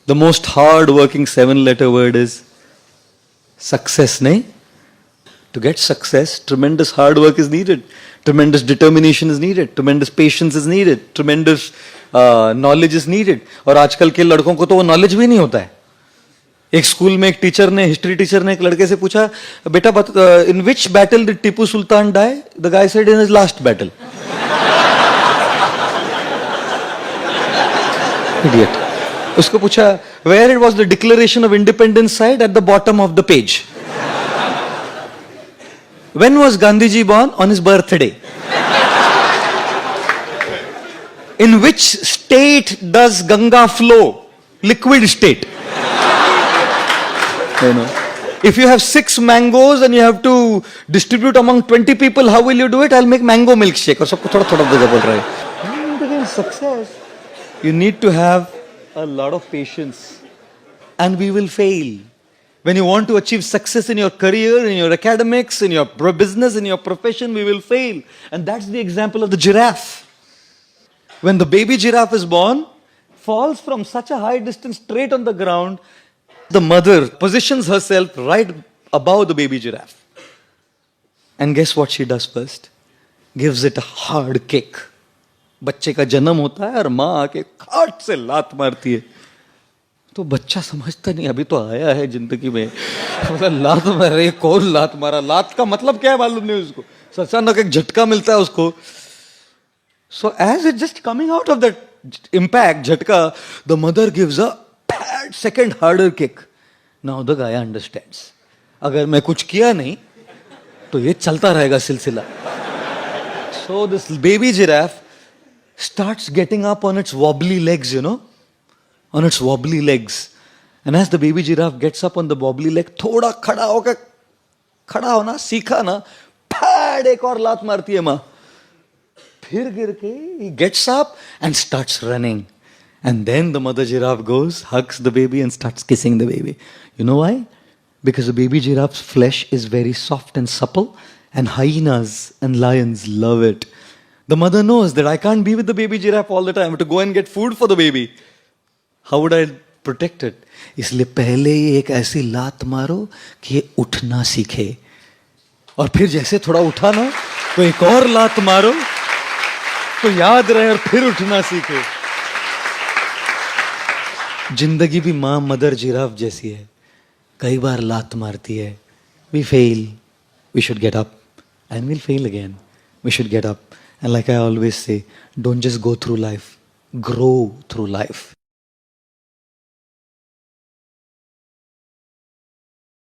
The most hard-working 7-letter word is success, nahi? To get success, tremendous hard work is needed. Tremendous determination is needed. Tremendous patience is needed. Tremendous knowledge is needed. और आजकल के लड़कों को तो वो knowledge भी नहीं होता है. एक स्कूल में एक टीचर ने, हिस्ट्री टीचर ने एक लड़के से पूछा, बेटा in which battle did Tipu Sultan die? The guy said in his last battle. Idiot. उसको पूछा, where it was the Declaration of Independence signed? At the bottom of the page. When was Gandhiji born? On his birthday. In which state does Ganga flow? Liquid state. You know, if you have 6 mangoes and you have to distribute among 20 people, how will you do it? I'll make mango milkshake. और सबको थोड़ा थोड़ा दे बोल रहा है. To gain success, you need to have a lot of patience, and we will fail. When you want to achieve success in your career, in your academics, in your business, in your profession, we will fail. And that's the example of the giraffe. When the baby giraffe is born, falls from such a high distance straight on the ground, the mother positions herself right above the baby giraffe. And guess what she does first? Gives it a hard kick. बच्चे का जन्म होता है और माँ आके खाट से लात मारती है. तो बच्चा समझता नहीं, अभी तो आया है जिंदगी में, मतलब लात मारे. कौन लात मारा? लात का मतलब क्या है मालूम नहीं उसको. अचानक एक झटका मिलता है उसको. So as it just coming out of that impact, झटका, the mother gives a bad second harder kick. Now the guy understands, अगर मैं कुछ किया नहीं तो ये चलता रहेगा सिलसिला. So this baby giraffe starts getting up on its wobbly legs, you know, on its wobbly legs. And as the baby giraffe gets up on the wobbly leg, थोड़ा खड़ा होकर, खड़ा होना सीखा ना, फैड एक और लात मारती है माँ. फिर गिर के he gets up and starts running. And then the mother giraffe goes, hugs the baby and starts kissing the baby. You know why? Because the baby giraffe's flesh is very soft and supple, and hyenas and lions love it. The mother knows that I can't be with the baby giraffe all the time. I have to go and get food for the baby. How would I protect it? इसलिए पहले ही एक ऐसी लात मारो कि ये उठना सीखे, और फिर जैसे थोड़ा उठा ना तो एक और लात मारो तो याद रहे और फिर उठना सीखे. जिंदगी भी माँ मदर जिराफ जैसी है, कई बार लात मारती है. We fail. We should get up, and we'll fail again. We should get up. And like I always say, don't just go through life, grow through life.